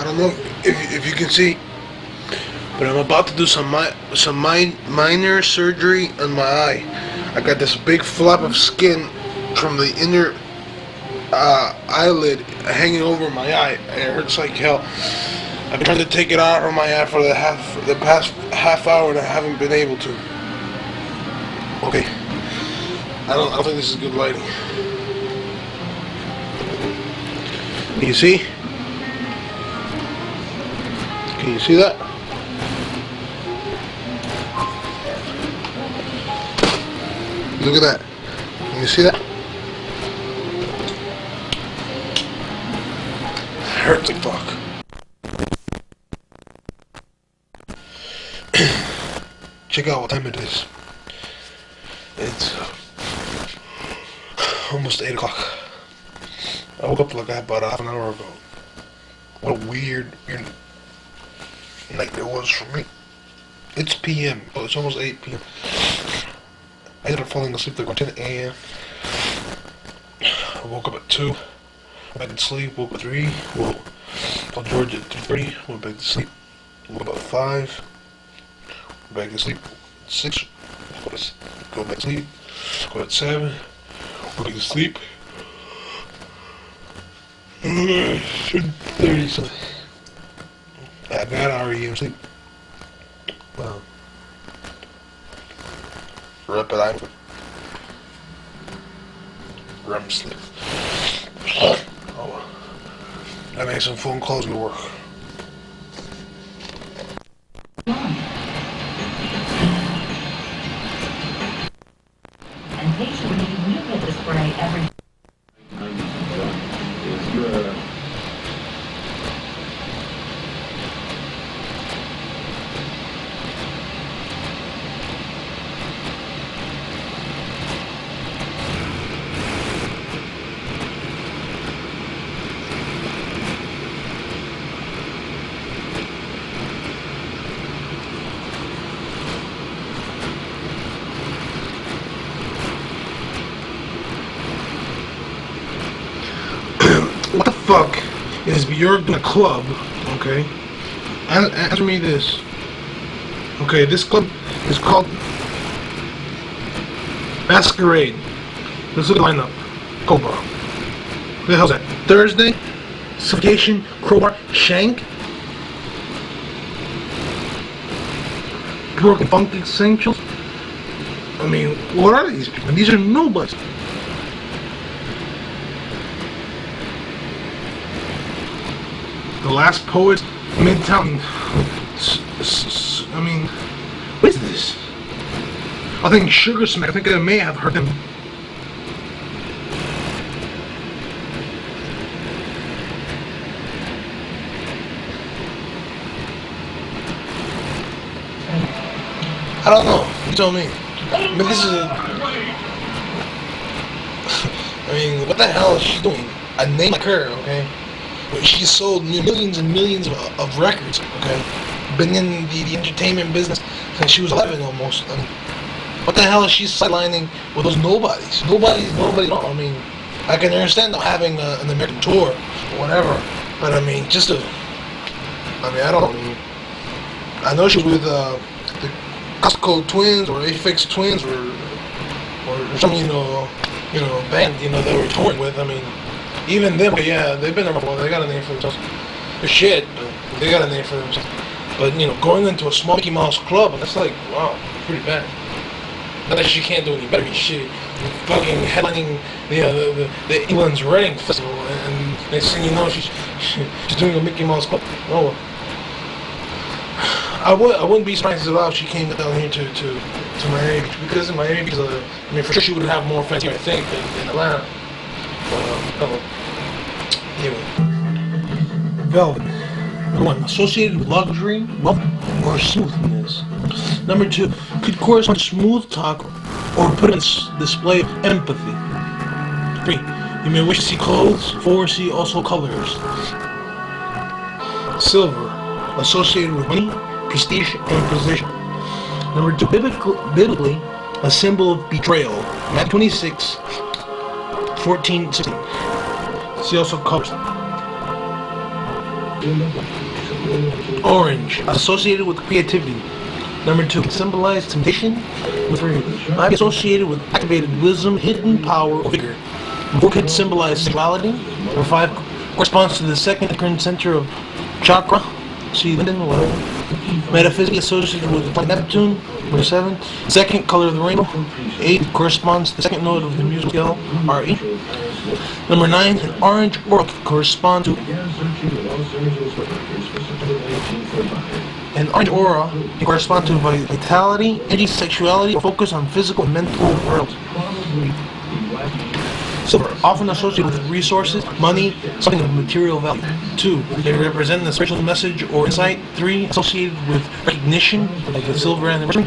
don't know if you can see, but I'm about to do some minor surgery on my eye. I got this big flap of skin from the inner eyelid hanging over my eye, and it hurts like hell. I've been trying to take it out of my eye for the past half hour, and I haven't been able to. Okay, I don't think this is good lighting. Can you see? Can you see that? Look at that. Can you see that? It hurts like fuck. Check out what time it is. It's almost 8 o'clock. I woke up like about half an hour ago. What a weird night it was for me. It's PM. Oh, it's almost 8 PM. I ended up falling asleep like 10 AM. I woke up at 2. Went back to sleep. Woke up at 3. Called George at 3:30. Went back to sleep. Woke up at 5. Went back to sleep. 6. Go back to sleep. Go at 7. Go back to sleep. 30 something. I got already sleep. Wow. Rapid eye movement. REM sleep. Oh, I made some phone calls to work. And patiently you get the spray every. What the fuck is you're in a club, okay? Answer me this. Okay, this club is called Masquerade. This is the lineup. Cobra. What the hell's that? Thursday? Suffocation, Crowbar, Shank? Broken Funk Essentials? I mean, what are these people? These are nobodies. The Last Poets, Midtown. I mean, what is this? I think Sugar Smack. I think I may have heard them. I don't know. You tell me. I mean, this is I mean, what the hell is she doing? A name like her, okay? She sold millions and millions of records, okay? Been in the entertainment business since she was 11 almost. I mean, what the hell is she sidelining with those nobodies? Nobody at all. I mean, I can understand not having an American tour or whatever, but I mean, I don't know. I know she was with the Costco Twins or Aphex Twins or some, band, they were touring with. I mean, even them, yeah, they've been around for a while. They got a name for themselves. They're shit, but they got a name for themselves. But, going into a small Mickey Mouse club, that's like, wow, pretty bad. Not that she can't do any better. Shit, fucking headlining the England's Reading Festival, and next thing you know, she's doing a Mickey Mouse club. Oh, well. I wouldn't be surprised if she came down here to Miami, because for sure she would have more fans here, I think, than Atlanta. Anyway. Velvet. Number 1, associated with luxury, wealth, or smoothness. Number 2, could correspond to smooth talk or put in display of empathy. 3, you may wish to see clothes. 4, see also colors. Silver, associated with money, prestige, and position. Number 2, biblically, a symbol of betrayal. Matthew 26, 14, 16. See also colors. Orange, associated with creativity. Number 2, symbolize temptation. Number 3, might be associated with activated wisdom, hidden power, or vigor. Number 4 could symbolize sexuality. Number 5 corresponds to the second endocrine center of chakra. See, Linden, whatever. Metaphysically associated with planet Neptune. Number 7, second color of the rainbow. 8 corresponds to the second note of the musical scale, R-E. Number 9, an orange aura corresponds to an orange aura can correspond to vitality, energy, sexuality, or focus on physical and mental world. Silver, often associated with resources, money, something of material value. 2, they represent the spiritual message or insight. 3, associated with recognition, like the silver anniversary.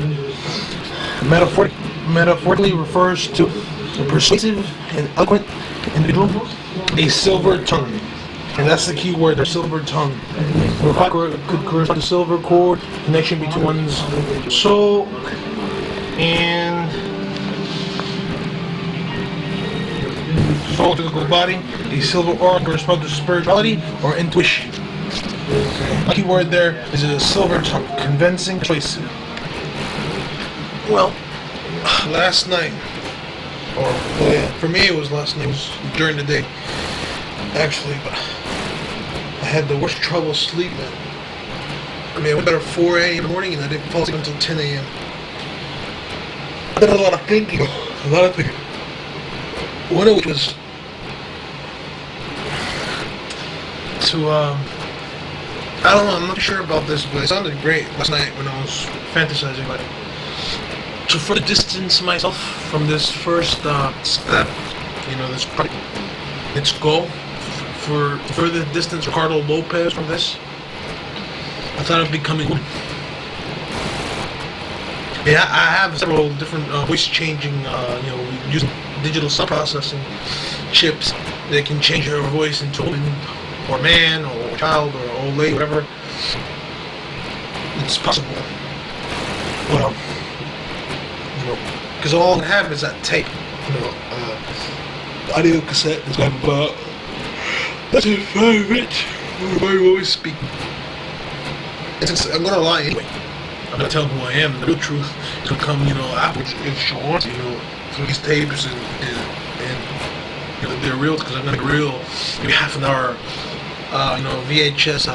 Metaphorically refers to a persuasive and eloquent individual. A silver tongue. And that's the key word, their silver tongue. Could correspond to silver cord, connection between one's soul and soul, physical body. A silver aura corresponds to spirituality or intuition. The key word there is a silver tongue, convincing, persuasive. Well, last night, for me it was last night, it was during the day, actually, but I had the worst trouble sleeping. I mean, I went to bed at 4 a.m. in the morning and I didn't fall asleep until 10 a.m. I did a lot of thinking, one of which was to, I don't know, I'm not sure about this, but it sounded great last night when I was fantasizing about it. To further distance myself from this first step, this project, its goal, for further distance Ricardo Lopez from this, I thought of becoming one. Yeah, I have several different voice changing, using digital sound processing chips that can change your voice into a woman, or man, or a child, or old lady, whatever. It's possible. Well, because all I have is that tape, the audio cassette is kind of about. That's a favorite. I always speak. And since I'm gonna lie anyway, I'm gonna tell them who I am. And the real truth is gonna come, afterwards if she wants, through these tapes and they're real because I'm gonna reel maybe half an hour, VHS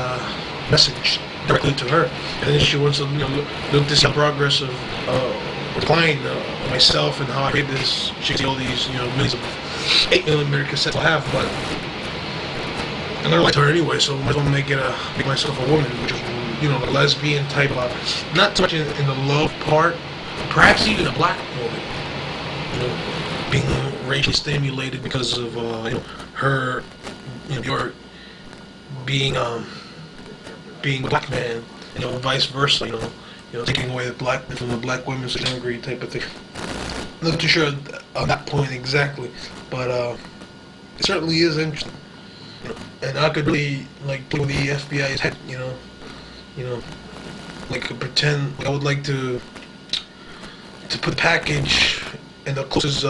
message directly to her, and then she wants to, look to see the progress of decline myself and how I made this. She can see all these, millions of 8mm cassettes I have, but I'm gonna like her anyway, so I might as well make myself a woman, which is, a lesbian type of, not so much in the love part, perhaps even a black woman, being racially stimulated because of, her, being a black man, vice versa, taking away the black from the black women's angry type of thing. I'm not too sure on that point exactly, but it certainly is interesting. And I could really play with the FBI's head, pretend I would like to put the package in the closest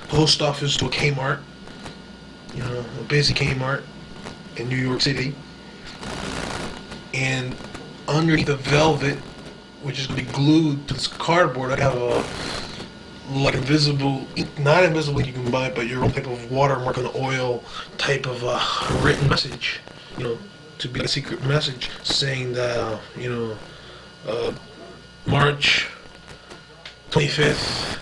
post office to a Kmart, a basic Kmart in New York City, and underneath the velvet, which is going to be glued to this cardboard, I have invisible ink, not invisible ink you can buy, but your own type of watermark and oil type of written message, to be a secret message saying that, March 25th,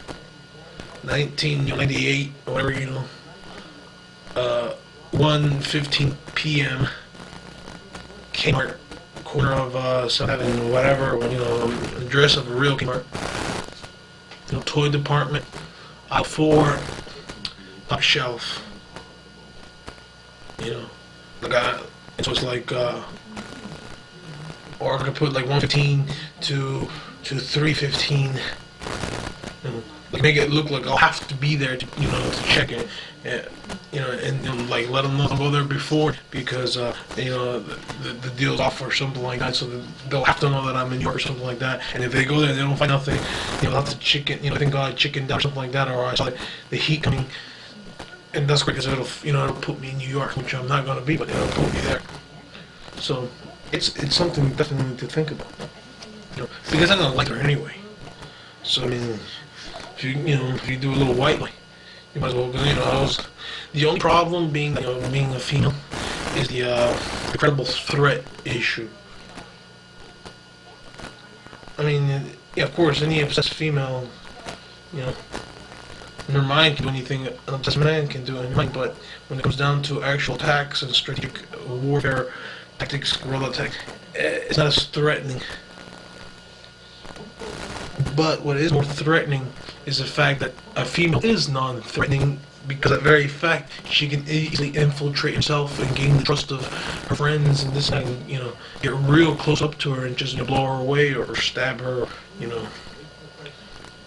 1998, or whatever, 1:15 p.m. Kmart, corner of 7th, whatever, address of a real Kmart. Toy department, aisle 4, top shelf. So it's or I could put 1:15 to 3:15. Make it look like I'll have to be there to to check it, and let them know I'll go there before, because the deal's off or something like that, so they'll have to know that I'm in New York or something like that. And if they go there and they don't find nothing, not the chicken, I think I chickened out or something like that, or I saw the heat coming, and that's great because it'll put me in New York, which I'm not gonna be, but it'll put me there. So it's something definitely to think about. Because I don't like her anyway. So I mean, if you do a little white lie, you might as well. The only problem being being a female is the credible threat issue. I mean, yeah, of course, any obsessed female, you know, in her mind can do anything an obsessed man can do in her mind, but when it comes down to actual attacks and strategic warfare tactics, guerrilla attacks, it's not as threatening. But what is more threatening is the fact that a female is non-threatening because of that very fact she can easily infiltrate herself and gain the trust of her friends and this and get real close up to her and just blow her away or stab her,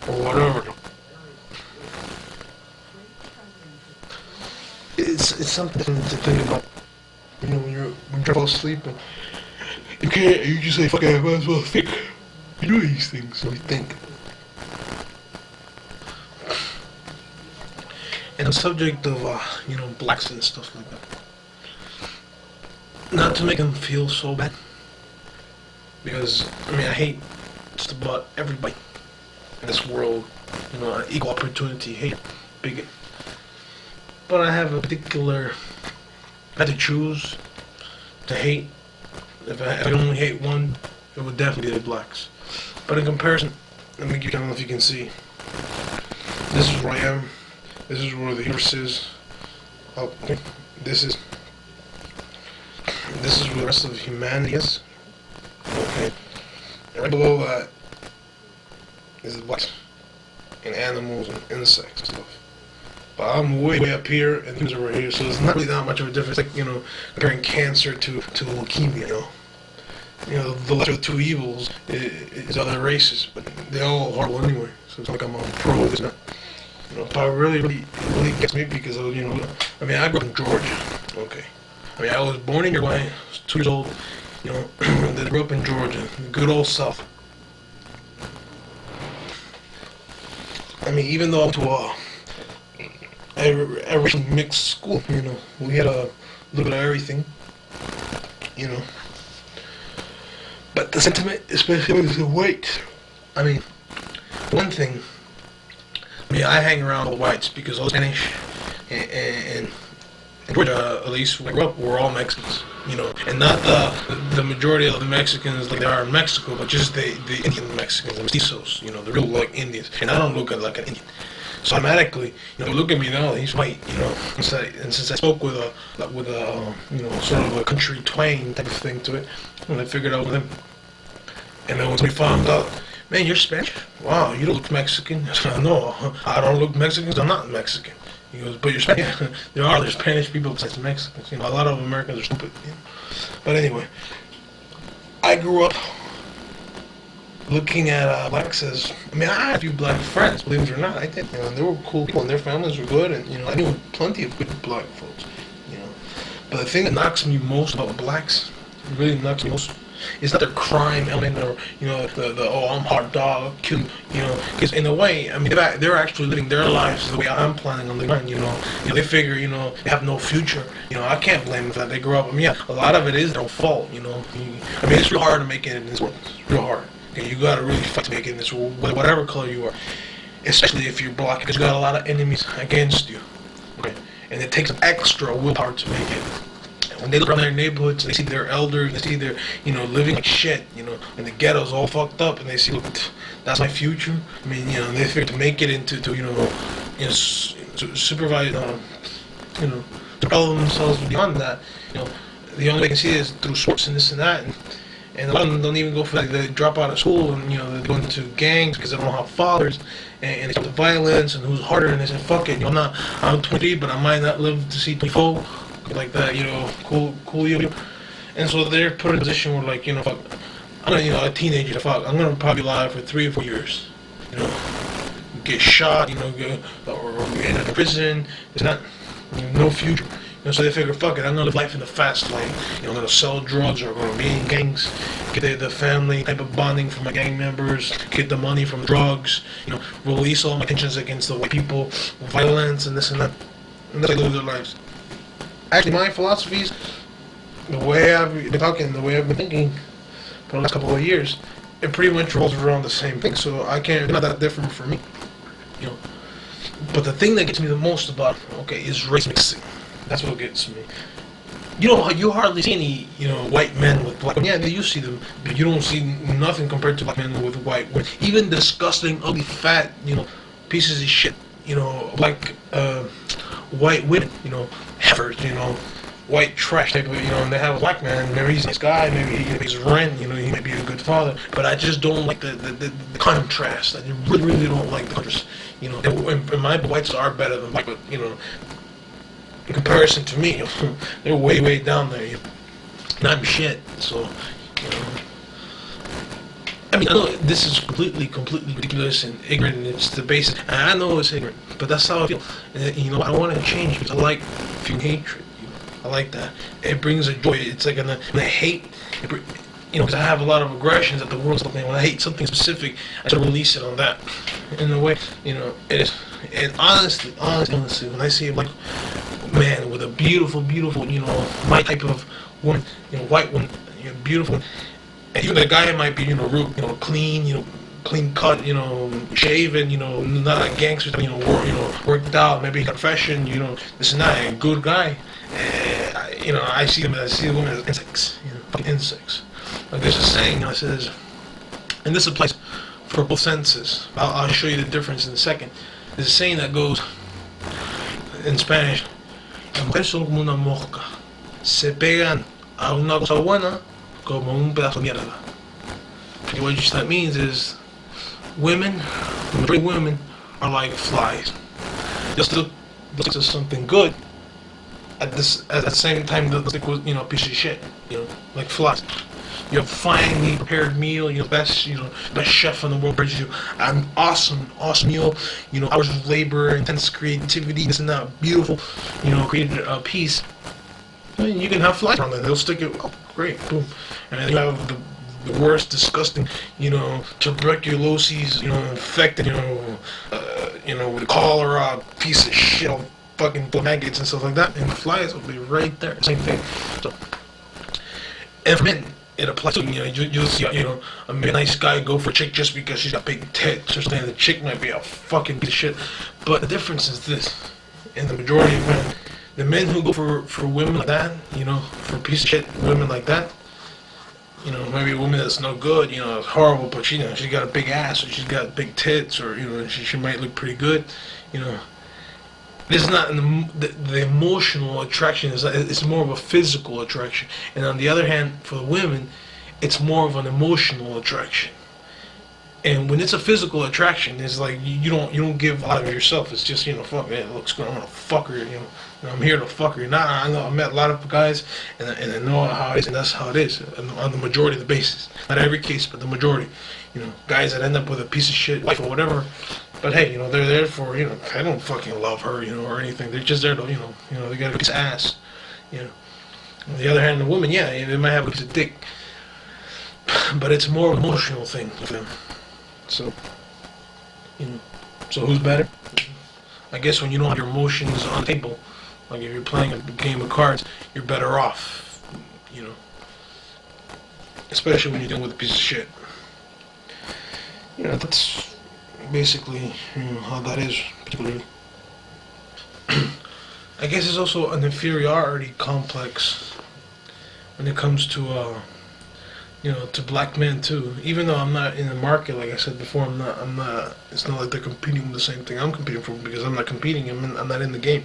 or whatever. It's something to think about. When you try to fall asleep and you just say, fuck it, I might as well think. You do these things, so you think. And the subject of, blacks and stuff like that. Not to make them feel so bad. Because, I hate just about everybody in this world. Equal opportunity hate, bigot. But I have a particular, if I had to choose to hate, if I could only hate one, it would definitely be the blacks. But in comparison, let me give you, I don't know if you can see. This is where I am. This is where the universe is. Oh, okay. This is where the rest of humanity is. Okay. And right below that is the blacks and animals and insects and stuff. But I'm way up here and things are right here, so it's not really that much of a difference. Like, comparing cancer to leukemia, the lesser of the two evils is other races, but they're all horrible anyway. So it's not like I'm on pro this now. But it really gets me because I grew up in Georgia. Okay. I was born in Uruguay. I was 2 years old. Then I grew up in Georgia, the good old South. Even though I went to a mixed school, we had a little bit of everything, But the sentiment, especially with the whites, one thing, I hang around with whites because all Spanish and in Georgia, at least when I grew up, we're all Mexicans, and not the majority of the Mexicans like they are in Mexico, but just the Indian Mexicans, the mestizos, the real like Indians, and I don't look like an Indian. So automatically, look at me now, he's white, and since I spoke with a sort of a country twang type of thing to it, and I figured out with him. And then once we found out, man, you're Spanish? Wow, you don't look Mexican. I said, no, I don't look Mexican, I'm not Mexican. He goes, but you're Spanish. Yeah, there's Spanish people besides Mexicans. A lot of Americans are stupid. But anyway, I grew up looking at blacks as, I had a few black friends, believe it or not, I did. They were cool people and their families were good, and I knew plenty of good black folks. But the thing that knocks me most about blacks, really knocks me most, is not their crime element or I'm hard dog, kill you, because in a way, they're actually living their lives the way I'm planning on living mine. They figure they have no future. I can't blame them for that. They grew up. A lot of it is their fault. It's real hard to make it in this world. It's real hard. Okay, you gotta really fight to make it in this world, whatever color you are, especially if you're black, because you got a lot of enemies against you. Okay, and it takes some extra willpower to make it. When they look around their neighborhoods, they see their elders, they see their, living like shit, and the ghetto's all fucked up, and they see, look, that's my future. They figure to make it into, supervise, to develop themselves beyond that, the only way they can see it is through sports and this and that, and a lot of them don't even go for that. They drop out of school and, they go into gangs because they don't have fathers, and they start to violence, and who's harder, and they say, fuck it, I'm 23, but I might not live to see 24. Like that, cool, and so they're put in a position where, like, fuck, I'm a teenager, fuck, I'm gonna probably be alive for 3 or 4 years, get shot, or end up in prison. It's not, no future. So they figure, fuck it, I'm gonna live life in the fast lane. I'm gonna sell drugs, or I'm gonna be in gangs, get the family type of bonding from my gang members, get the money from drugs, release all my tensions against the white people, violence and this and that, and that's how they live their lives. Actually, my philosophies the way I've been talking, the way I've been thinking for the last couple of years, it pretty much rolls around the same thing. So I can't. It's not that different for me, you know. But the thing that gets me the most about is race mixing. That's what gets me. You hardly see any white men with black women. Yeah, you see them, but you don't see nothing compared to black men with white women. Even disgusting, ugly, fat pieces of shit. Black white women. Heifers. White trash type of, and they have a black man, maybe he's a nice guy, maybe he pays rent, he may be a good father, but I just don't like the contrast. I really don't like the contrast. In my whites are better than black, but, in comparison to me, they're way down there, and I'm shit, so, I mean, I know this is completely ridiculous and ignorant, and it's the basis, and I know it's ignorant, but that's how I feel. And, I want to change because I like feeling hatred. I like that. It brings a joy. It's like when I hate, because I have a lot of aggressions at the world stuff. When I hate something specific, I try to release it on that. In a way, it is. And honestly, when I see a black man with a beautiful, my type of woman, white woman, beautiful, and even the guy might be, real, clean, clean cut, shaven, not a gangster, worked out, maybe confession, this and that, a good guy. I see the women as insects, fucking insects. Like there's a saying, it says, and this applies for both senses. I'll show you the difference in a second. There's a saying that goes in Spanish, las mujeres son como una mosca, se pegan a una cosa buena como un pedazo de mierda. What that means is, women, the majority of women are like flies. They'll still look to something good. At the same time, they'll stick with a piece of shit. Like flies. You have finely prepared meal. Best chef in the world brings you an awesome meal. Hours of labor, intense creativity, this and that, beautiful. Created a piece. I mean, you can have flies on there. They'll stick it. Oh, great, boom. And then you have the worst, disgusting, tuberculosis, infected, with cholera, piece of shit, all fucking maggots and stuff like that, and the flies will be right there, same thing. So, and for men, it applies to, you'll see, a nice guy go for a chick just because she's got big tits or something. The chick might be a fucking piece of shit, but the difference is this, in the majority of men, the men who go for women like that, for piece of shit women like that, maybe a woman that's no good, it's horrible, but she got a big ass, or she's got big tits, or she might look pretty good, This is not the emotional attraction. It's more of a physical attraction, and on the other hand, for the women, it's more of an emotional attraction. And when it's a physical attraction, it's like you don't give a lot of yourself. It's just fuck, man, it looks good. I'm gonna fuck her. I'm here to fuck her. I know I met a lot of guys, and I know how it is, and that's how it is on the majority of the basis. Not every case, but the majority. Guys that end up with a piece of shit wife or whatever. But hey, they're there for, I don't fucking love her, or anything. They're just there to, they got a piece of ass, On the other hand, the woman, yeah, they might have a piece of dick. But it's more of an emotional thing for them. So, so who's better? I guess when you don't have your emotions on the table, like if you're playing a game of cards, you're better off, Especially when you're dealing with a piece of shit. That's basically how that is particularly. I guess it's also an inferiority complex when it comes to to black men too. Even though I'm not in the market, like I said before, I'm not. It's not like they're competing with the same thing I'm competing for, because I'm not competing. I'm not in the game.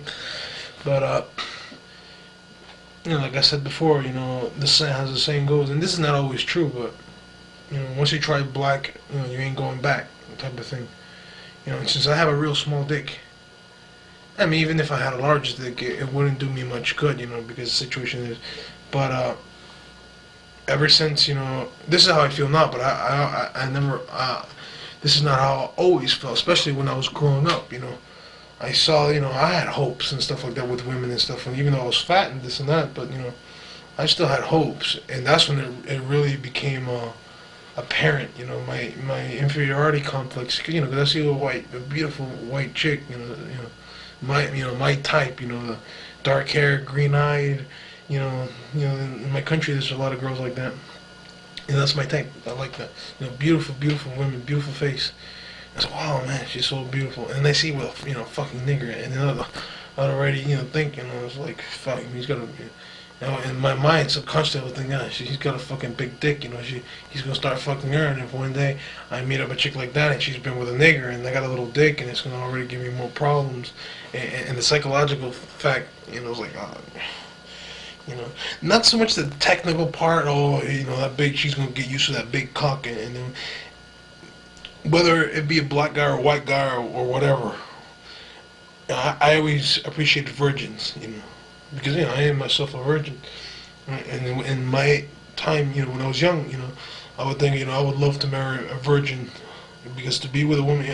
But like I said before, this has the saying goes, and this is not always true, but once you try black, you ain't going back, type of thing. Since I have a real small dick, I mean, even if I had a large dick, it wouldn't do me much good, because the situation is. But ever since, this is how I feel now, but I never, this is not how I always felt, especially when I was growing up, I saw, I had hopes and stuff like that with women and stuff, and even though I was fat and this and that, but, I still had hopes, and that's when it really became apparent, my inferiority complex, because I see a beautiful white chick, my type, the dark hair, green eyed, In my country, there's a lot of girls like that, and that's my type. I like that. Beautiful, beautiful women, beautiful face. I said, wow, man, she's so beautiful. And I see, well, fucking nigger, and then I'd already, think, I was like, fuck, he's got a, in my mind, subconsciously, I was thinking, he's got a fucking big dick, he's gonna start fucking her, and if one day I meet up a chick like that, and she's been with a nigger, and I got a little dick, and it's gonna already give me more problems, and the psychological fact, was like, not so much the technical part, that big, she's gonna get used to that big cock, and then, whether it be a black guy or a white guy or whatever, I always appreciated virgins, because I am myself a virgin, right? And in my time, when I was young, I would think, I would love to marry a virgin, because to be with a woman,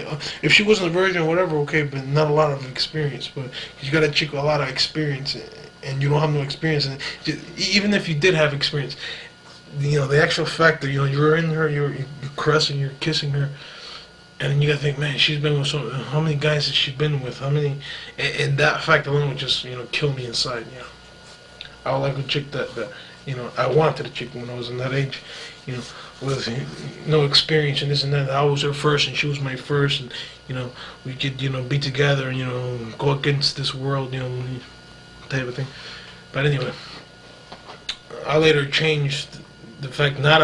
if she wasn't a virgin or whatever, okay, but not a lot of experience, but you got a chick with a lot of experience, and you don't have no experience, and even if you did have experience, the actual fact that you're in her, you're caressing, you're kissing her. And you gotta think, man, she's been with how many guys has she been with? How many? And that fact alone would just, kill me inside. I would like a chick that, I wanted a chick when I was in that age, with no experience and this and that. I was her first, and she was my first, and we could, be together and go against this world, type of thing. But anyway, I later changed the fact, not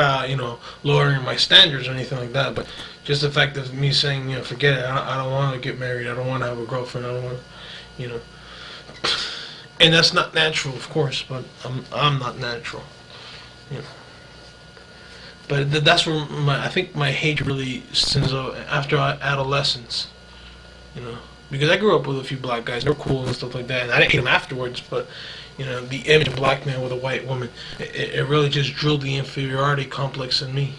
lowering my standards or anything like that, but just the fact of me saying, forget it. I don't want to get married. I don't want to have a girlfriend. I don't want to, And that's not natural, of course, but I'm not natural, But that's where I think my hate really stems after adolescence, because I grew up with a few black guys. They were cool and stuff like that, and I didn't hate them afterwards. But the image of a black man with a white woman, it really just drilled the inferiority complex in me.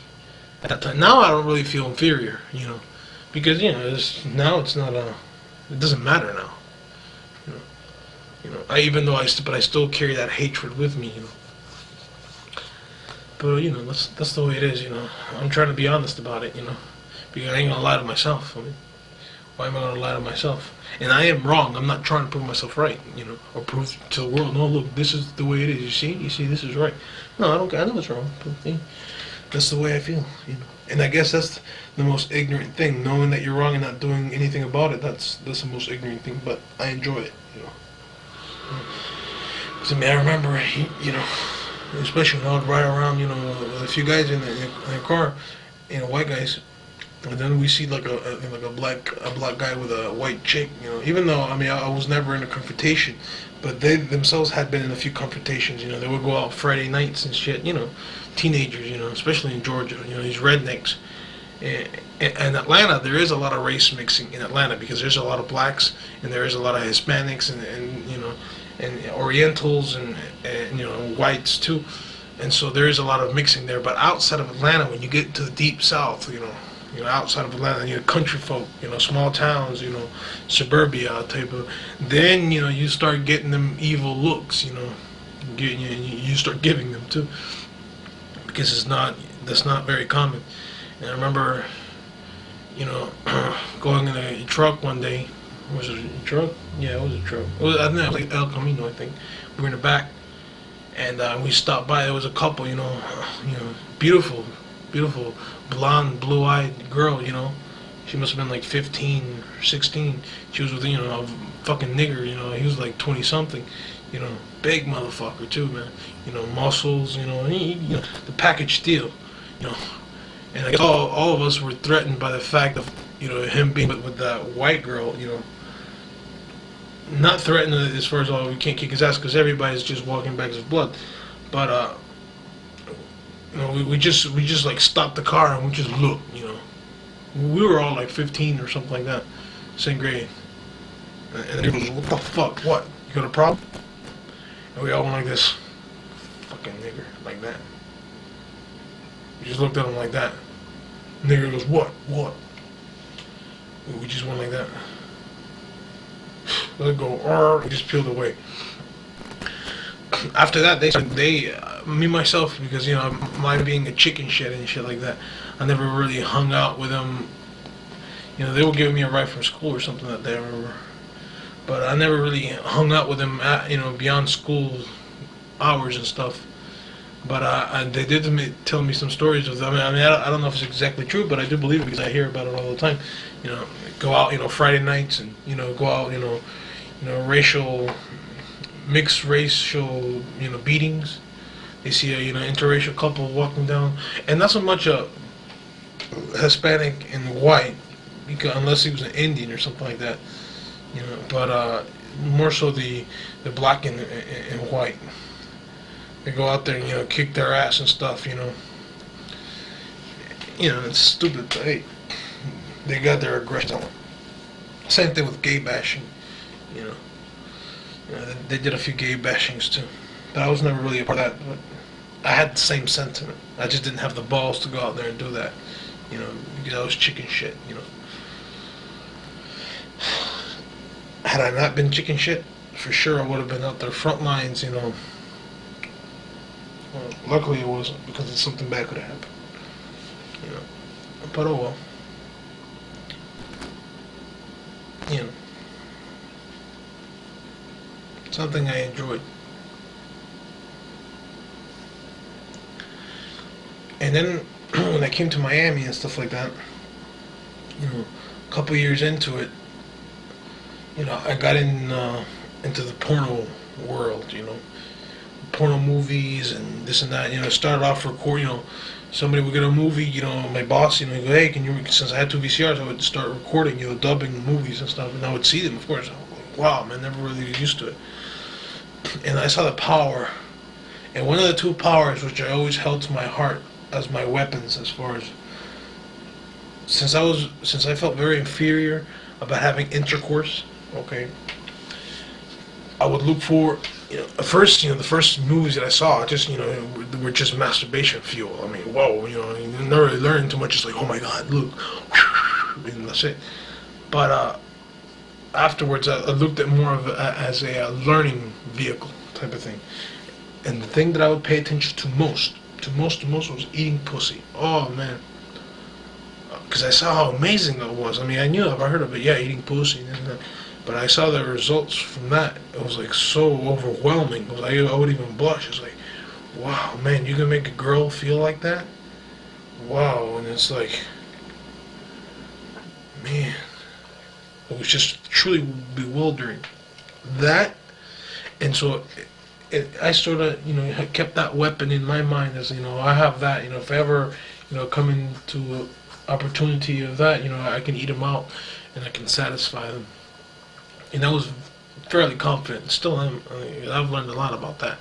At that time. Now I don't really feel inferior, because now it's not it doesn't matter now, even though I still carry that hatred with me, But that's the way it is, I'm trying to be honest about it, because I ain't gonna lie to myself. Why am I gonna lie to myself? And I am wrong. I'm not trying to prove myself right, or prove to the world, no, look, this is the way it is. You see, this is right. No, I don't. I know it's wrong. But, that's the way I feel, And I guess that's the most ignorant thing, knowing that you're wrong and not doing anything about it. That's the most ignorant thing, but I enjoy it, Because I remember, especially when I would ride around, with a few guys in a car, white guys, and then we see like a black guy with a white chick, Even though I was never in a confrontation, but they themselves had been in a few confrontations. They would go out Friday nights and shit, teenagers, especially in Georgia, these rednecks. In Atlanta, there is a lot of race mixing in Atlanta, because there's a lot of blacks and there is a lot of Hispanics and Orientals and whites too, and so there is a lot of mixing there. But outside of Atlanta, when you get to the deep south, outside of Atlanta, country folk, small towns, suburbia type of, then you start getting them evil looks, you start giving them too, because that's not very common. And I remember, going in a truck one day. Was it a truck? Yeah, it was a truck. I think it was like El Camino. I think we were in the back, and we stopped by. There was a couple, beautiful, beautiful, blonde, blue-eyed girl. She must have been like 15 or 16. She was with a fucking nigger. He was like 20-something. Big motherfucker too, man. Muscles. The package deal. And I guess all of us were threatened by the fact of him being with that white girl. Not threatened as far as we can't kick his ass because everybody's just walking bags of blood, but we just like stopped the car and we just looked. We were all like 15 or something like that, same grade. And he goes, "What the fuck? What? You got a problem?" And we all went like this, fucking nigger, like that. We just looked at him like that. Nigger goes, "What? What?" We just went like that. Let it go. We just peeled away. After that, me myself, because my being a chicken shit and shit like that, I never really hung out with them. They were giving me a ride from school or something that day, I remember. But I never really hung out with them, beyond school hours and stuff. But they did tell me some stories of them. I don't know if it's exactly true, but I do believe it because I hear about it all the time. Go out, Friday nights, and go out, mixed racial, beatings. They see a interracial couple walking down, and not so much a Hispanic and white, because unless he was an Indian or something like that, but more so the black and white. They go out there and kick their ass and stuff. It's stupid. They got their aggression. Same thing with gay bashing. They did a few gay bashings too, but I was never really a part of that. But I had the same sentiment. I just didn't have the balls to go out there and do that. Because I was chicken shit. Had I not been chicken shit, for sure I would have been out there front lines. Well, luckily it wasn't, because something bad could have happened. But oh well. Something I enjoyed. And then when I came to Miami and stuff like that, a couple years into it, I got into the porno world, porno movies and this and that. It started off recording. Somebody would get a movie. My boss, he'd go, hey, can you? Since I had 2 VCRs, I would start recording, dubbing movies and stuff, and I would see them. Of course, I was like, wow, man, never really used to it. And I saw the power, and one of the 2 powers which I always held to my heart as my weapons, as far as since I felt very inferior about having intercourse. Okay, I would look for, the first movies that I saw, just, were just masturbation fuel. I mean, whoa, you never really learn too much. It's like, oh my God, look, and that's it. But afterwards, I looked at more of as a learning vehicle type of thing. And the thing that I would pay attention to most was eating pussy. Oh man, because I saw how amazing that was. I mean, I knew, I've heard of it, yeah, eating pussy and that. But I saw the results from that. It was like so overwhelming. It was like, I would even blush. It's like, wow, man, you can make a girl feel like that? Wow. And it's like, man, it was just truly bewildering. That, and so I sort of, kept that weapon in my mind as, I have that. If I ever, come into opportunity of that, I can eat them out and I can satisfy them. And I was fairly confident. Still am. I've learned a lot about that,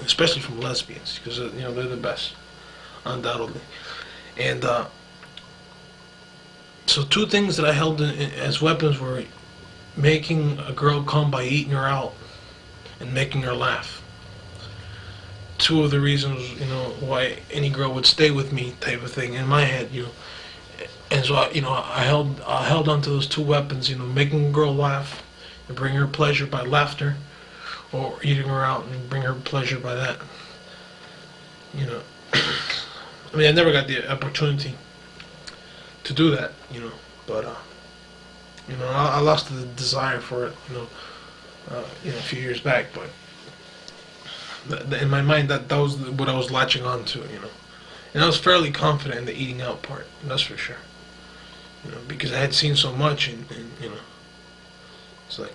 especially from lesbians, because they're the best, undoubtedly. And so 2 things that I held as weapons were making a girl come by eating her out, and making her laugh. 2 of the reasons, why any girl would stay with me, type of thing, in my head, And so, I held on to those 2 weapons, making a girl laugh and bring her pleasure by laughter, or eating her out and bring her pleasure by that. I mean, I never got the opportunity to do that, but, I lost the desire for it, a few years back, but in my mind, that was what I was latching on to, And I was fairly confident in the eating out part, that's for sure. Because I had seen so much, and it's like,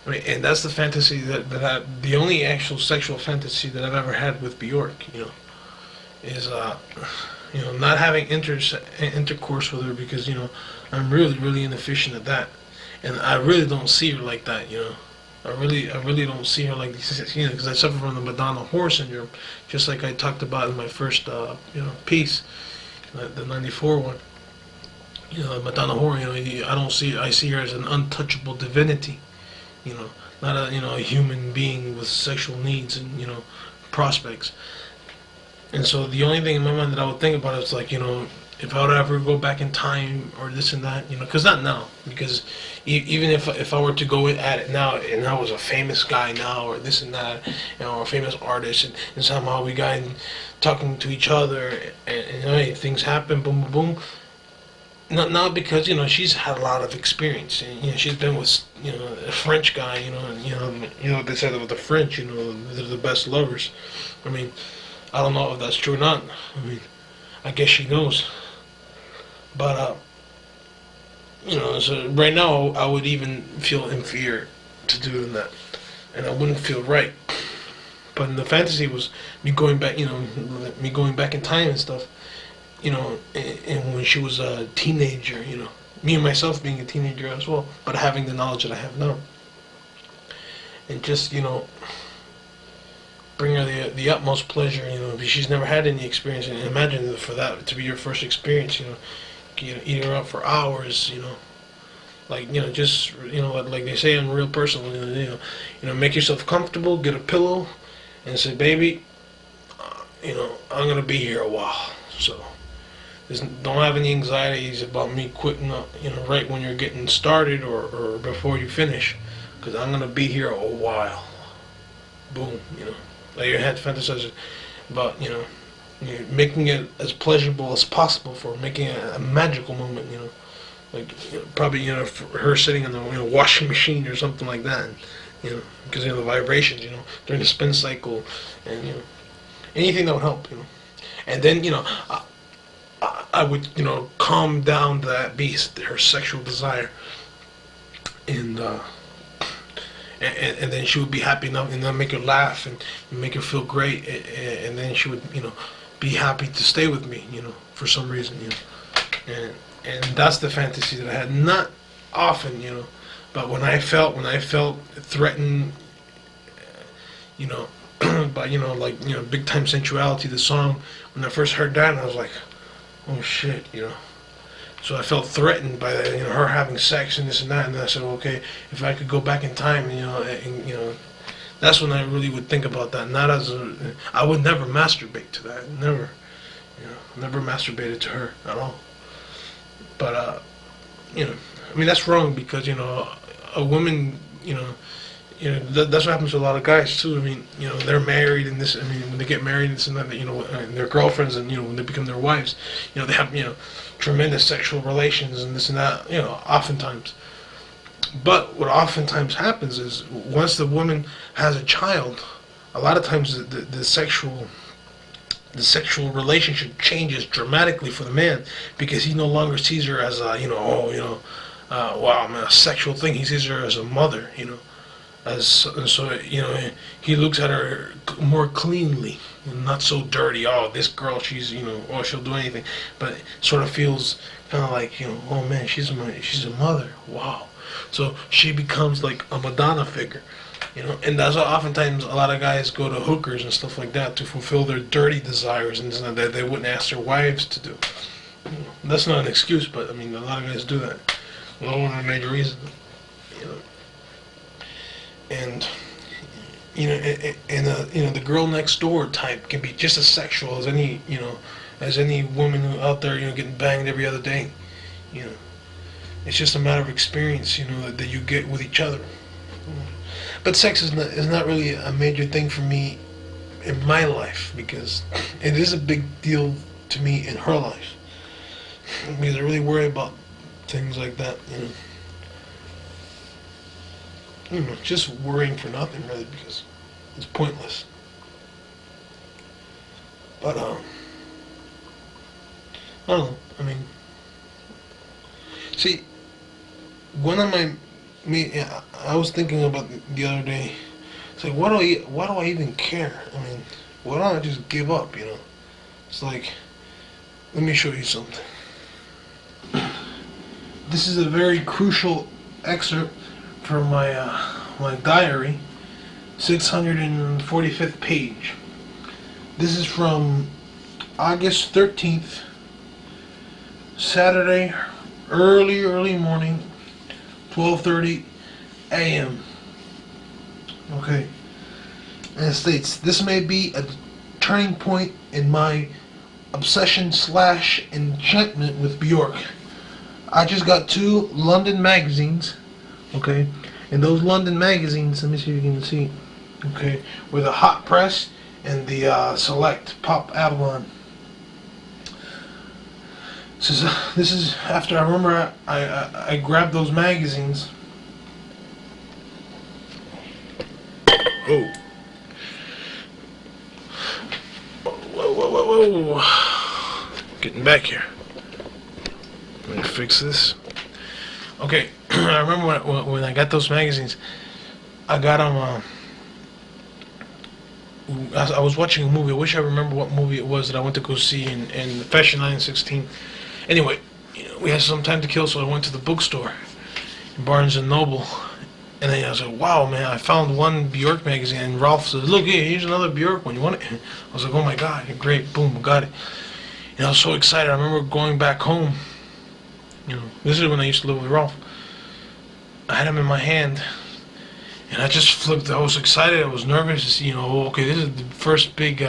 I mean, and that's the fantasy the only actual sexual fantasy that I've ever had with Bjork, is, not having intercourse with her, because, I'm really, really inefficient at that, and I really don't see her like that, I really don't see her like this, because I suffer from the Madonna whore syndrome, just like I talked about in my first, piece, the '94 one. Madonna whore. I see her as an untouchable divinity. Not a human being with sexual needs and prospects. And so the only thing in my mind that I would think about is like, if I would ever go back in time or this and that, because not now, because even if I were to go at it now and I was a famous guy now or this and that, or a famous artist, and somehow we got in talking to each other and things happen, boom, boom, boom, not because she's had a lot of experience. And, she's been with a French guy. They said that with the French, they're the best lovers. I mean, I don't know if that's true or not. I mean, I guess she knows. But so right now I would even feel inferior to doing that, and I wouldn't feel right. But in the fantasy was me going back, me going back in time and stuff. And when she was a teenager, me and myself being a teenager as well, but having the knowledge that I have now, and just bring her the utmost pleasure, because she's never had any experience, and imagine for that to be your first experience, eating her out for hours, like just like they say in Real Personal, make yourself comfortable, get a pillow, and say, baby, I'm gonna be here a while, so. Don't have any anxieties about me quitting, right when you're getting started or before you finish, because I'm gonna be here a while. Boom, Lay your head fantasizing about, making it as pleasurable as possible for making it a magical moment, like probably for her sitting in the washing machine or something like that, and, because the vibrations, during the spin cycle, and anything that would help, and then I would, calm down that beast, her sexual desire, and then she would be happy enough, and then make her laugh and make her feel great, and then she would, be happy to stay with me, for some reason, and that's the fantasy that I had. Not often, but when I felt threatened, by like Big Time Sensuality, the song, when I first heard that, and I was like, oh shit, So I felt threatened by that, her having sex and this and that, and then I said, well, okay, if I could go back in time, and that's when I really would think about that. Not as I would never masturbate to that, never, never masturbated to her at all. But I mean that's wrong because a woman, that's what happens to a lot of guys too. I mean, they're married and this. I mean, when they get married and this and that, and their girlfriends, and when they become their wives, they have tremendous sexual relations and this and that. Oftentimes. But what oftentimes happens is once the woman has a child, a lot of times the sexual relationship changes dramatically for the man because he no longer sees her as a wow, I'm a sexual thing. He sees her as a mother, so he looks at her more cleanly, not so dirty. Oh, this girl, she's oh, she'll do anything, but it sort of feels kind of like oh man, she's a mother. Wow, so she becomes like a Madonna figure, and that's why oftentimes a lot of guys go to hookers and stuff like that to fulfill their dirty desires and that they wouldn't ask their wives to do. That's not an excuse, but I mean a lot of guys do that. Well, one of the major reasons, and the girl next door type can be just as sexual as any woman out there getting banged every other day. It's just a matter of experience that you get with each other. But sex is not really a major thing for me in my life because it is a big deal to me in her life because I really worry about things like that. Just worrying for nothing really because it's pointless. But I don't know. I mean, see, one of I was thinking about the other day. It's like, why do I even care? I mean, why don't I just give up? It's like, let me show you something. This is a very crucial excerpt from my diary, 645th page. This is from August 13th, Saturday, early morning, 12:30 a.m. Okay. And it states, this may be a turning point in my obsession/enchantment with Bjork. I just got 2 London magazines, okay? And those London magazines, let me see if you can see, okay, were the Hot Press and the Select Pop Avalon. This is after I remember I grabbed those magazines. Oh. Whoa, whoa, whoa, whoa. Getting back here. Let me fix this. Okay, I remember when I got those magazines, I got them. I was watching a movie. I wish I remember what movie it was that I went to go see in Fashion 916. Anyway, we had some time to kill, so I went to the bookstore, Barnes and Noble, and then I was like, "Wow, man! I found one Bjork magazine." And Ralph says, "Look, here's another Bjork one. You want it?" I was like, "Oh my God, great! Boom, got it!" And I was so excited. I remember going back home. This is when I used to live with Ralph. I had him in my hand, and I just flipped. I was excited. I was nervous. Okay, this is the first big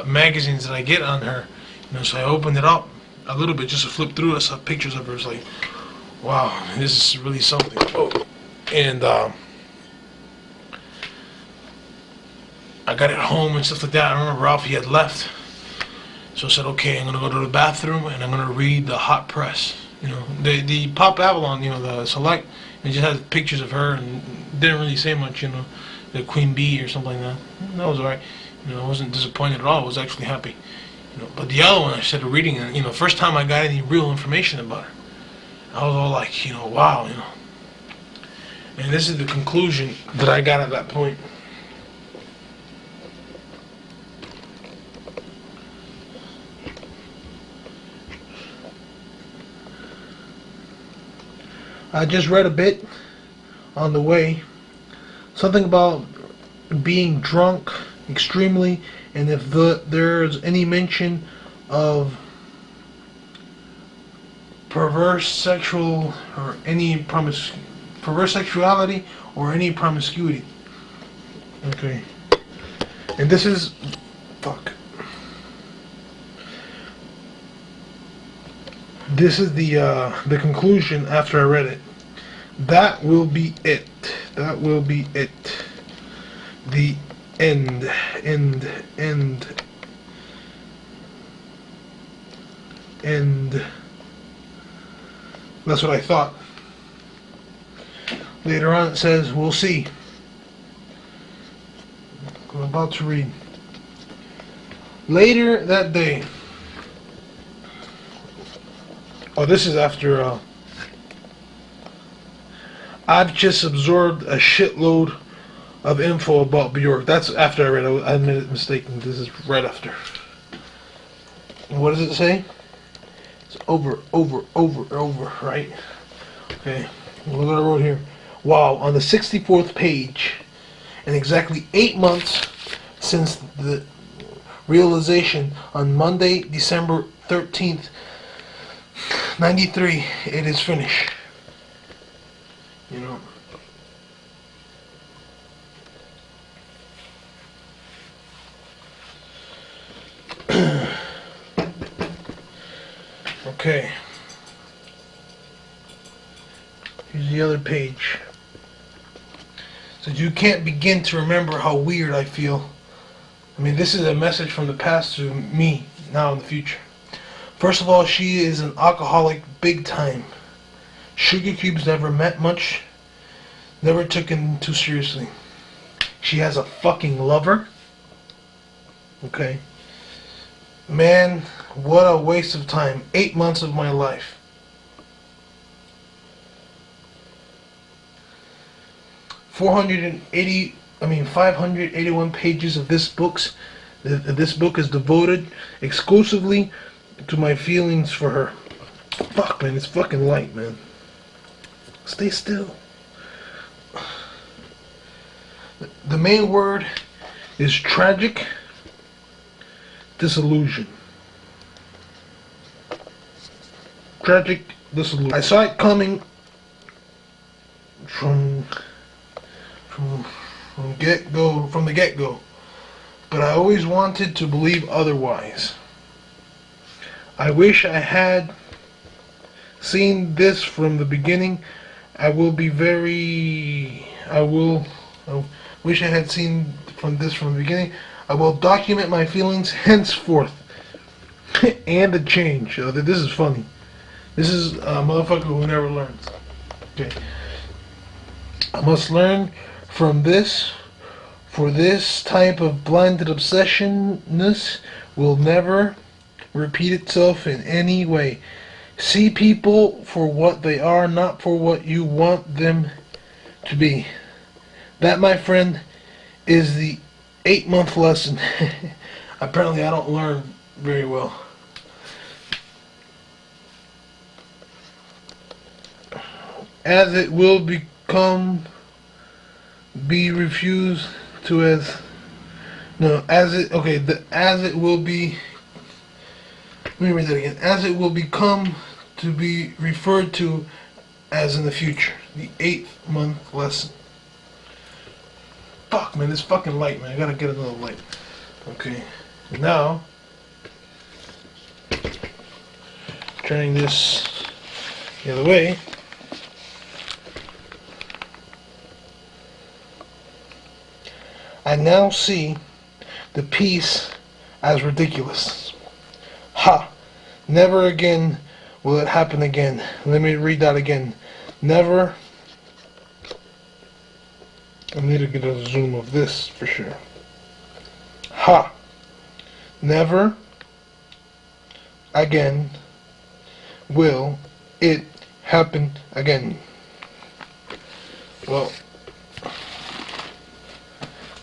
magazines that I get on her. So I opened it up a little bit just to flip through. I saw pictures of her. It's like, wow, this is really something. Oh, and I got it home and stuff like that. I remember Ralph, he had left. So I said, okay, I'm going to go to the bathroom and I'm going to read the Hot Press. The Pop Avalon, the Select, it just had pictures of her and didn't really say much, the Queen Bee or something like that. That was alright. I wasn't disappointed at all. I was actually happy. But the other one, I started reading it, first time I got any real information about her. I was all like, wow, And this is the conclusion that I got at that point. I just read a bit on the way. Something about being drunk extremely, and if there's any mention of perverse sexual or any perverse sexuality or any promiscuity. Okay. And this is This is the conclusion after I read it. That will be it. That will be it. The end. That's what I thought. Later on it says, we'll see. I'm about to read. Later that day. Oh, this is after I've just absorbed a shitload of info about Bjork. That's after I read it. I admit it mistaken. This is right after. What does it say? It's over, right? Okay. Look what I wrote here. Wow, on the 64th page, in exactly 8 months since the realization on Monday, December 13th, 93, it is finished. Okay. Here's the other page. So you can't begin to remember how weird I feel. I mean, this is a message from the past to me, now in the future. First of all, she is an alcoholic big time. Sugar cubes never meant much. Never took him too seriously. She has a fucking lover. Okay. Man, what a waste of time. 8 months of my life. 581 pages of this book. This book is devoted exclusively to my feelings for her. Fuck, man, it's fucking light, man. Stay still. The main word is tragic disillusion. Tragic disillusion. I saw it coming from the get-go, but I always wanted to believe otherwise. I wish I had seen this from the beginning. I wish I had seen this from the beginning. I will document my feelings henceforth. and the change. This is funny. This is a motherfucker who never learns. Okay. I must learn from this, for this type of blinded obsessionness will never repeat itself in any way. See people for what they are, not for what you want them to be. That, my friend, is the 8-month lesson. Apparently I don't learn very well. As it will become, be refused to as, no, as it, okay, as it will be, let me read that again. As it will become to be referred to as in the future. The 8th-month lesson. Fuck, man, this fucking light, man. I gotta get another light. Okay. Now, turning this the other way. I now see the piece as ridiculous. Ha! Never again will it happen again. Let me read that again. Never. I need to get a zoom of this for sure. Ha! Never again will it happen again. Well,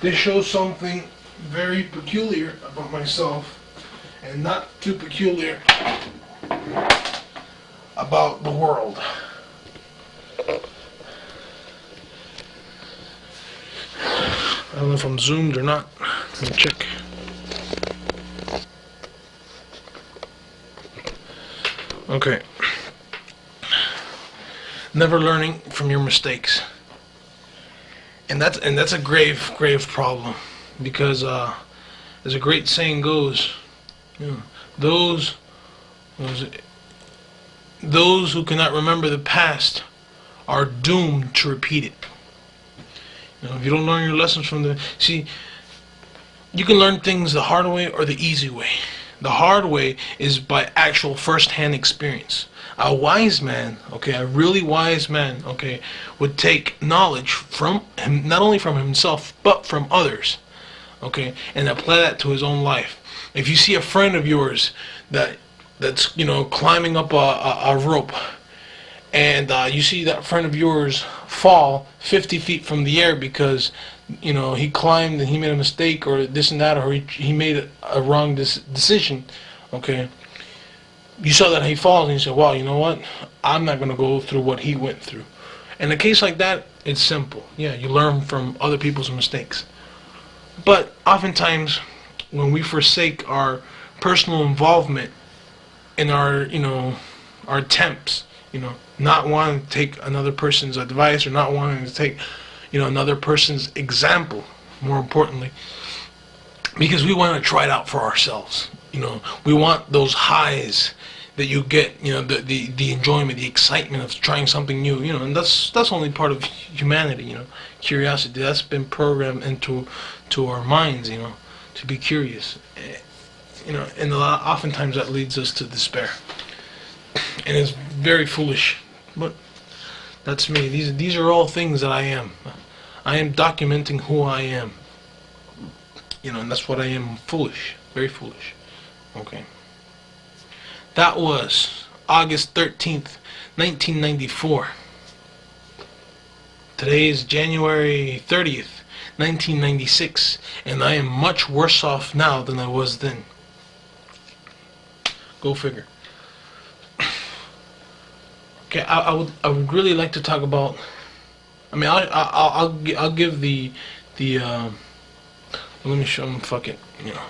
this shows something very peculiar about myself, and not too peculiar about the world. I don't know if I'm zoomed or not. Let me check. Okay. Never learning from your mistakes. And that's a grave problem, because as a great saying goes, you know, those who cannot remember the past are doomed to repeat it. You know, if you don't learn your lessons from you can learn things the hard way or the easy way. The hard way is by actual first-hand experience. A wise man, okay, a really wise man, okay, would take knowledge from him, not only from himself, but from others, okay, and apply that to his own life. If you see a friend of yours that's you know, climbing up a rope, and you see that friend of yours fall 50 feet from the air because, you know, he climbed and he made a mistake or this and that, or he made a wrong decision, okay, you saw that he falls and you said, wow, you know what, I'm not going to go through what he went through. In a case like that, it's simple. Yeah, you learn from other people's mistakes. But oftentimes, when we forsake our personal involvement in our, you know, our attempts, you know, not wanting to take another person's advice or not wanting to take, you know, another person's example, more importantly, because we want to try it out for ourselves. You know, we want those highs that you get, you know, the enjoyment, the excitement of trying something new, you know, and that's only part of humanity, you know, curiosity. That's been programmed into our minds, you know, to be curious, you know, and oftentimes that leads us to despair, and it's very foolish. But that's me. These are all things that I am. I am documenting who I am, you know, and that's what I am. Foolish, very foolish. Okay. That was August 13th, 1994. Today is January 30th, 1996, and I am much worse off now than I was then. Go figure. Okay, I would really like to talk about. I mean, I'll give the let me show them. Fuck it, you know.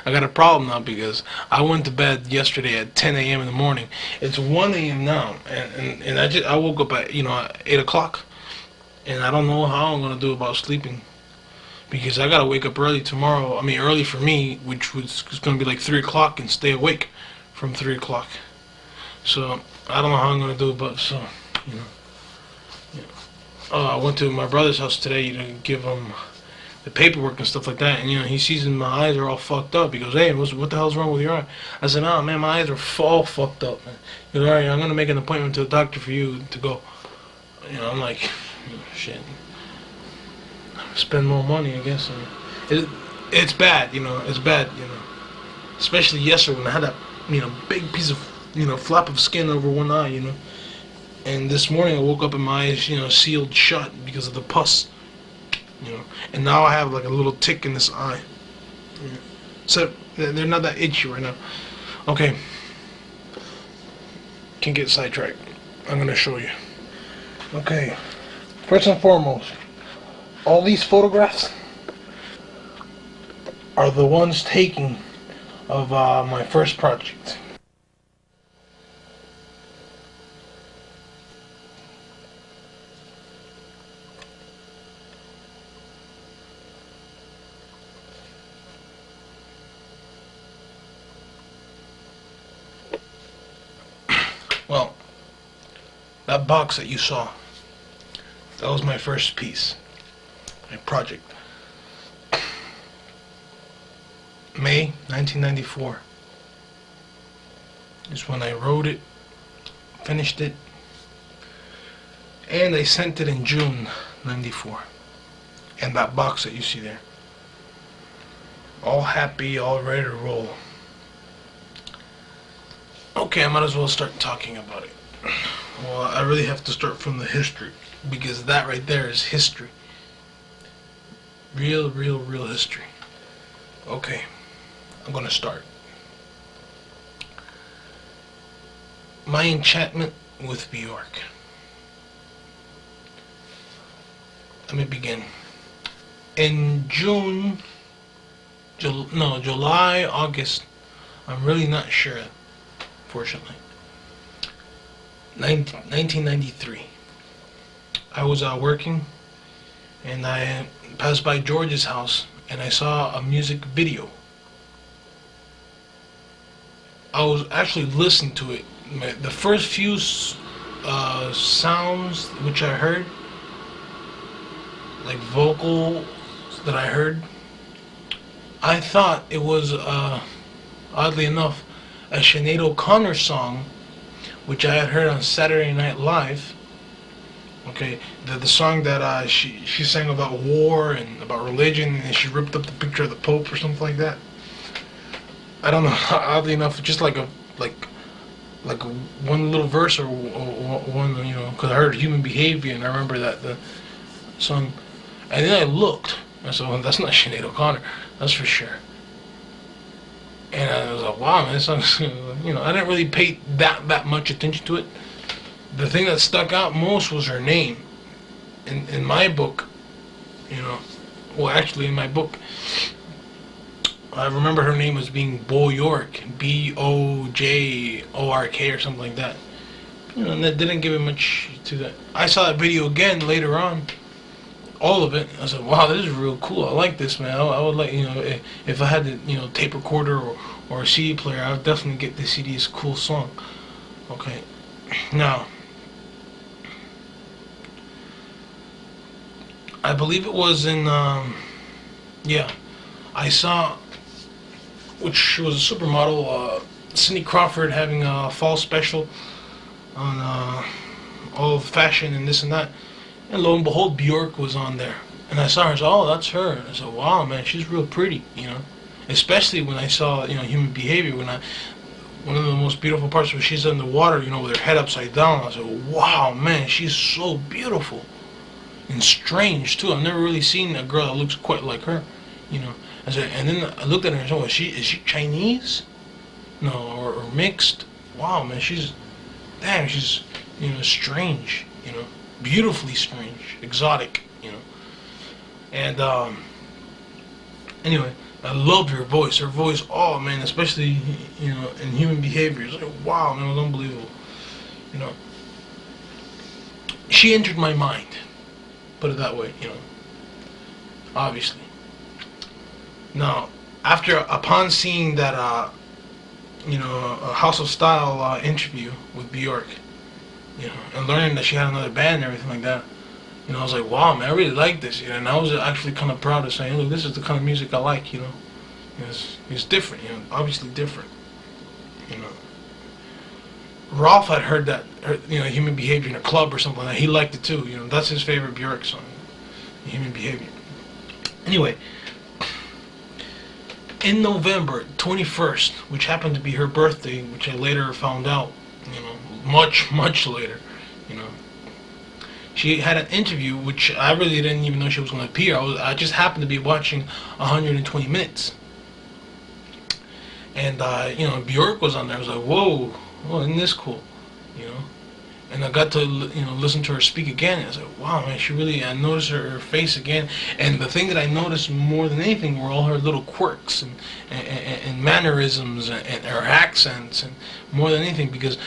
I got a problem now because I went to bed yesterday at 10 a.m. in the morning. It's 1 a.m. now, and I woke up at, you know, at 8 o'clock, and I don't know how I'm gonna do about sleeping, because I gotta wake up early tomorrow. I mean, early for me, which was gonna be like 3 o'clock, and stay awake from 3 o'clock. So I don't know how I'm gonna do it, but so, you know. I went to my brother's house today to give him the paperwork and stuff like that. And he sees my eyes are all fucked up. He goes, "Hey, what the hell's wrong with your eye?" I said, "Oh man, my eyes are all fucked up, man." He goes, "All right, I'm gonna make an appointment to the doctor for you to go." I'm like, shit. Spend more money, I guess. It's bad, It's bad, Especially yesterday when I had that, big piece of, flap of skin over one eye, And this morning I woke up and my eyes, sealed shut because of the pus, And now I have like a little tick in this eye. So they're not that itchy right now. Okay. Can't get sidetracked. I'm gonna show you. Okay. First and foremost, all these photographs are the ones taken of my first project. Well, that box that you saw, that was my first piece, my project. May 1994 is when I wrote it, finished it, and I sent it in June 94. And that box that you see there, all happy, all ready to roll. Okay, I might as well start talking about it. Well, I really have to start from the history, because that right there is history. Real history. Okay, I'm gonna start. My enchantment with Bjork. Let me begin. In July, August, I'm really not sure, fortunately. 1993. I was out working, and I passed by George's house, and I saw a music video. I was actually listening to it. The first few sounds which I heard, like vocals that I heard, I thought it was, oddly enough, a Sinead O'Connor song, which I had heard on Saturday Night Live. Okay, the song that she sang about war and about religion, and she ripped up the picture of the Pope or something like that. I don't know. Oddly enough, just like one little verse or one, because I heard Human Behavior, and I remember that the song. And then I looked, and I said, "Well, that's not Sinead O'Connor, that's for sure." And I was like, "Wow, man, this song's," I didn't really pay that much attention to it. The thing that stuck out most was her name. In my book, well, actually, in my book, I remember her name as being Bojork, Bojork or something like that. And that didn't give it much to that. I saw that video again later on, all of it. I said, "Wow, this is real cool. I like this, man. I would like, if I had the, tape recorder or a CD player, I would definitely get this CD. It's a cool song." Okay, now, I believe it was in, I saw, which was a supermodel, Cindy Crawford, having a fall special on all of fashion and this and that. And lo and behold, Bjork was on there. And I saw her and said, "Oh, that's her." And I said, "Wow, man, she's real pretty, Especially when I saw, Human Behavior, one of the most beautiful parts where she's in the water, with her head upside down. I said, "Wow, man, she's so beautiful." And strange, too. I've never really seen a girl that looks quite like her, I said, and then I looked at her and said, "Is she Chinese? No, or mixed?" Wow, man, she's strange, beautifully strange, exotic, And, anyway, I loved her voice. Her voice, oh, man, especially, in Human Behavior. It's like, wow, man, it was unbelievable, She entered my mind, put it that way, obviously. Now, upon seeing that, a House of Style interview with Bjork, and learning that she had another band and everything like that, You know, I was like, wow, man, I really like this. You know, and I was actually kind of proud of saying, look, this is the kind of music I like. You know, it's different. You know, obviously different. You know, Rolf had heard that, you know, Human Behavior in a club or something like that. He liked it too. You know, that's his favorite Björk song, Human Behavior. Anyway, in November 21st, which happened to be her birthday, which I later found out, you know, much later, you know, she had an interview, which I really didn't even know she was going to appear. I just happened to be watching 120 Minutes. And, you know, Björk was on there. I was like, whoa, isn't this cool, you know? And I got to, you know, listen to her speak again. And I was like, wow, man, I noticed her face again. And the thing that I noticed more than anything were all her little quirks and mannerisms and her accents, and more than anything, because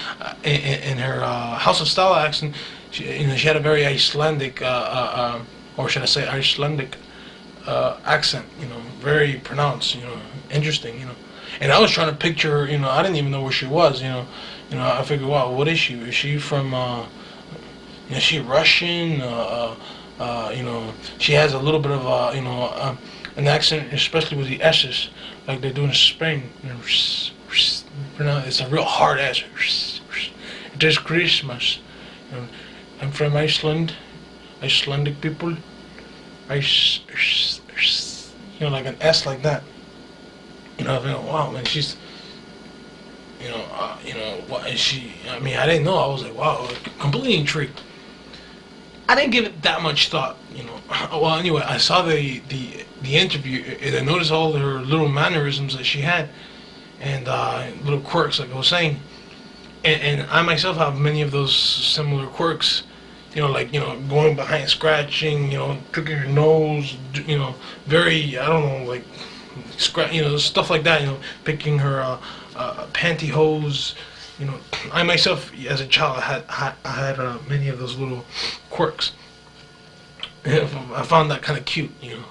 in her House of Style accent, she had a very Icelandic, or should I say Icelandic accent, you know, very pronounced, you know, interesting, you know. And I was trying to picture her, you know, I didn't even know where she was, you know. You know, I figured, wow, what is she? Is she from, you know, is she Russian? You know, she has a little bit of, you know, an accent, especially with the S's, like they do in Spain. You know, it's a real hard S. It is Christmas. You know, I'm from Iceland, Icelandic people. You know, like an S like that. You know, I think, wow, man, she's, you know, what is she? I mean, I didn't know. I was like, wow, completely intrigued. I didn't give it that much thought, you know. Well, anyway, I saw the interview, and I noticed all her little mannerisms that she had, and little quirks, like I was saying. And I myself have many of those similar quirks, you know, like, you know, going behind, scratching, you know, picking her nose, you know, very, I don't know, like, you know, stuff like that, you know, picking her pantyhose, you know. I myself, as a child, I had many of those little quirks. I found that kind of cute, you know.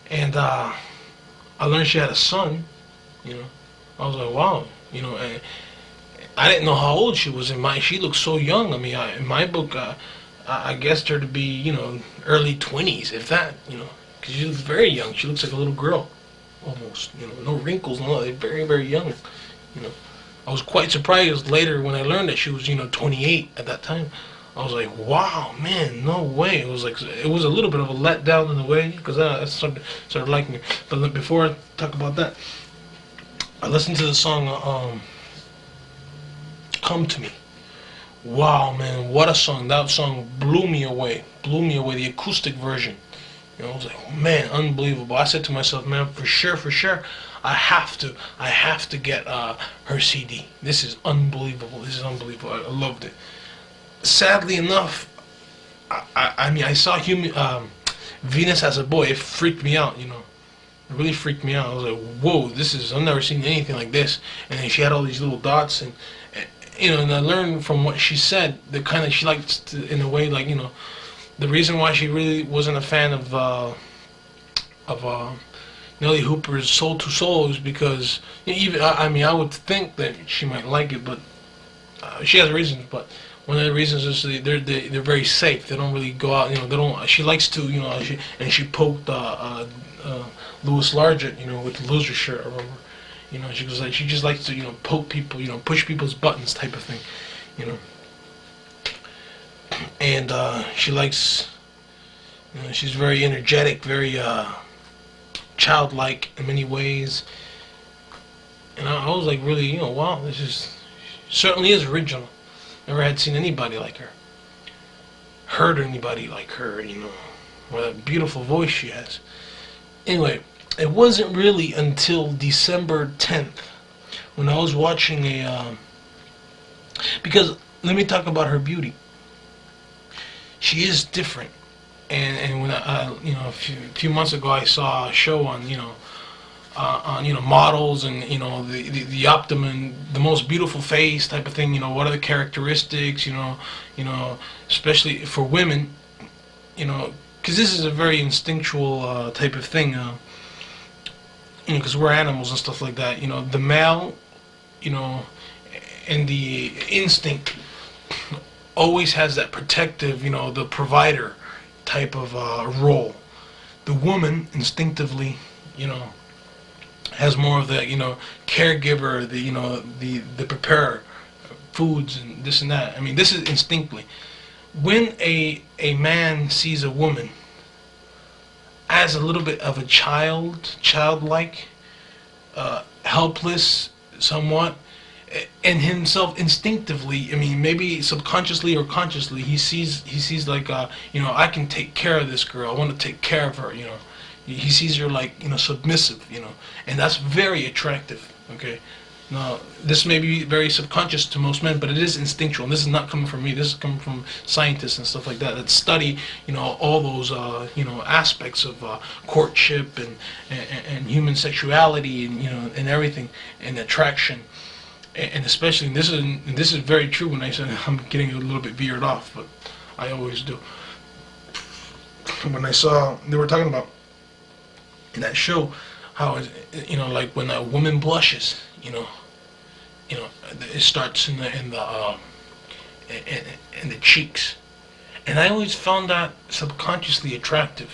And I learned she had a son, you know. I was like, wow, you know. And I didn't know how old she was. She looked so young. I mean, in my book, I guessed her to be, you know, early 20s, if that, you know. Because she looks very young. She looks like a little girl, almost. You know, no wrinkles, no. They're very, very young. You know, I was quite surprised later when I learned that she was, you know, 28 at that time. I was like, wow, man, no way. It was a little bit of a letdown in a way, because I started liking her. But before I talk about that, I listened to the song "Come to Me." Wow, man, what a song! That song blew me away. The acoustic version. You know, I was like, oh, man, unbelievable. I said to myself, man, for sure, I have to get her CD. This is unbelievable. I loved it. Sadly enough, I mean, I saw Venus as a Boy. It freaked me out, you know. It really freaked me out. I was like, whoa, I've never seen anything like this. And then she had all these little dots, and you know, and I learned from what she said, the kind of, she likes to, in a way, like, you know, the reason why she really wasn't a fan of Nelly Hooper's Soul to Soul is because, even, I mean, I would think that she might like it, but she has reasons. But one of the reasons is they're very safe. They don't really go out. You know, they don't. She likes to, you know, she poked Louis Largent, you know, with the loser shirt. I remember. You know, she just likes to, you know, poke people, you know, push people's buttons type of thing, you know. And she likes, you know, she's very energetic, very childlike in many ways. And I was like, really, you know, wow, certainly is original. Never had seen anybody like her. Heard anybody like her, you know, what a beautiful voice she has. Anyway, it wasn't really until December 10th when I was watching because let me talk about her beauty. She is different, and when you know, a few months ago I saw a show on, you know, models, and, you know, the optimum, the most beautiful face type of thing. You know, what are the characteristics? You know, especially for women. You know, because this is a very instinctual type of thing. You know, because we're animals and stuff like that. You know, the male, you know, and the instinct always has that protective, the provider type of role. The woman instinctively, has more of the, caregiver, the preparer, foods and this and that. I mean, this is instinctively. When a man sees a woman as a little bit of a childlike, helpless, somewhat, and himself instinctively, I mean, maybe subconsciously or consciously, he sees like, I can take care of this girl. I want to take care of her. He sees her like, submissive. And that's very attractive. Okay. Now, this may be very subconscious to most men, but it is instinctual. And this is not coming from me. This is coming from scientists and stuff like that study, all those, aspects of courtship and human sexuality and everything, and attraction. And especially, and this is very true when I said I'm getting a little bit veered off, but I always do. When I saw, they were talking about in that show how, like when a woman blushes, it starts in the cheeks, and I always found that subconsciously attractive.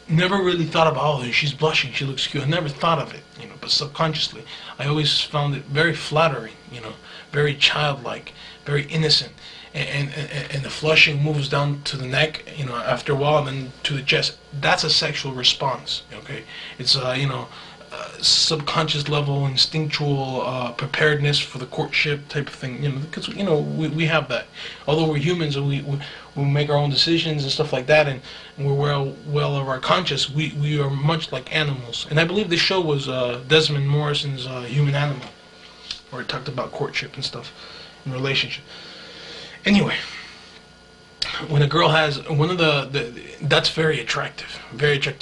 Never really thought about, she's blushing, she looks cute. I never thought of it, but subconsciously, I always found it very flattering, very childlike, very innocent, and the flushing moves down to the neck, after a while, and then to the chest. That's a sexual response. Okay, it's subconscious level, instinctual preparedness for the courtship type of thing. Because we have that. Although we're humans and we make our own decisions and stuff like that, and we're well of our conscious, we are much like animals. And I believe this show was Desmond Morrison's Human Animal, where it talked about courtship and stuff and relationship. Anyway, when a girl has one of that's very attractive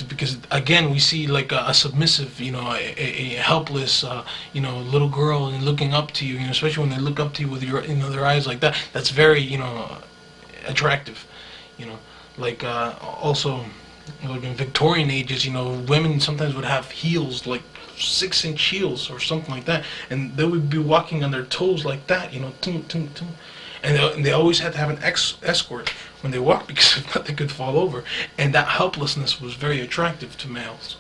because again we see like a submissive, a helpless, little girl and looking up to you, especially when they look up to you with your, their eyes like that. That's very, attractive, like also like in Victorian ages, women sometimes would have heels like 6-inch heels or something like that, and they would be walking on their toes like that, tum, tum, tum. And they always had to have an escort when they walked because if not they could fall over. And that helplessness was very attractive to males,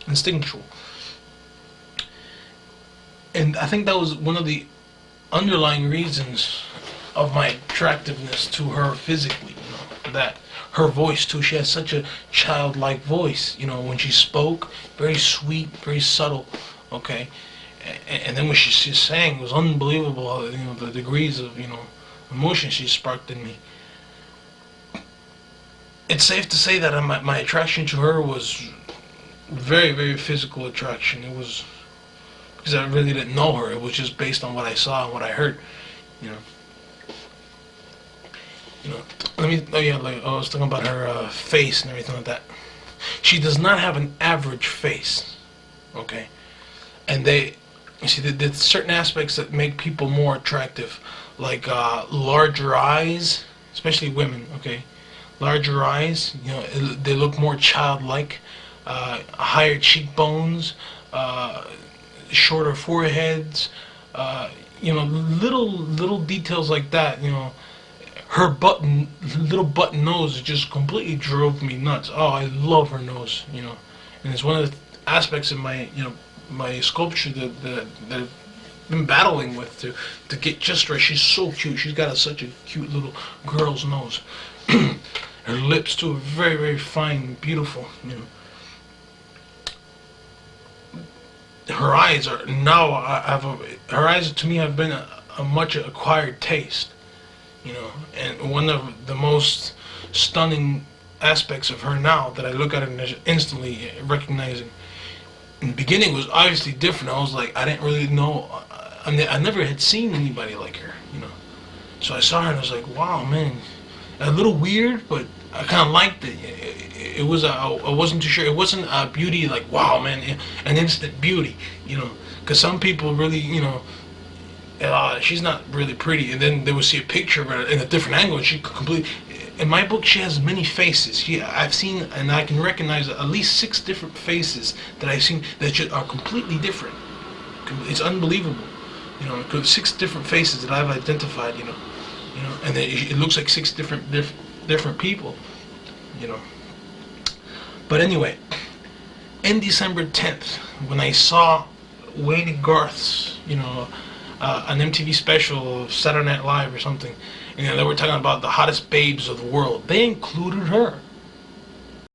instinctual. And I think that was one of the underlying reasons of my attractiveness to her physically, that her voice too. She has such a childlike voice, when she spoke, very sweet, very subtle, okay? And then when she sang, it was unbelievable, the degrees of, emotion she sparked in me. It's safe to say that my attraction to her was very, very physical attraction. It was because I really didn't know her. It was just based on what I saw and what I heard, like I was talking about her face and everything like that. She does not have an average face, okay? And you see, there's certain aspects that make people more attractive, like larger eyes, especially women, okay? Larger eyes, they look more childlike, higher cheekbones, shorter foreheads, little details like that, Her little button nose just completely drove me nuts. Oh, I love her nose, and it's one of the aspects of my, my sculpture that I've been battling with to get just right. She's so cute. She's got such a cute little girl's nose. Her lips too are very, very fine, beautiful. Her eyes are now. Her eyes to me have been a much acquired taste. And one of the most stunning aspects of her now that I look at it and instantly recognizing. In the beginning, it was obviously different. I was like, I didn't really know. I never had seen anybody like her, So I saw her and I was like, wow, man. A little weird, but I kind of liked it. It was, I wasn't too sure. It wasn't a beauty like, wow, man, an instant beauty, Because some people really, she's not really pretty. And then they would see a picture of her in a different angle and she completely... In my book, she has many faces. I've seen, and I can recognize at least 6 different faces that I've seen that are completely different. It's unbelievable, 6 different faces that I've identified, you know, and it looks like six different people, you know. But anyway, in December 10th, when I saw Wayne Garth's, you know, an MTV special of Saturday Night Live or something, and they were talking about the hottest babes of the world, they included her.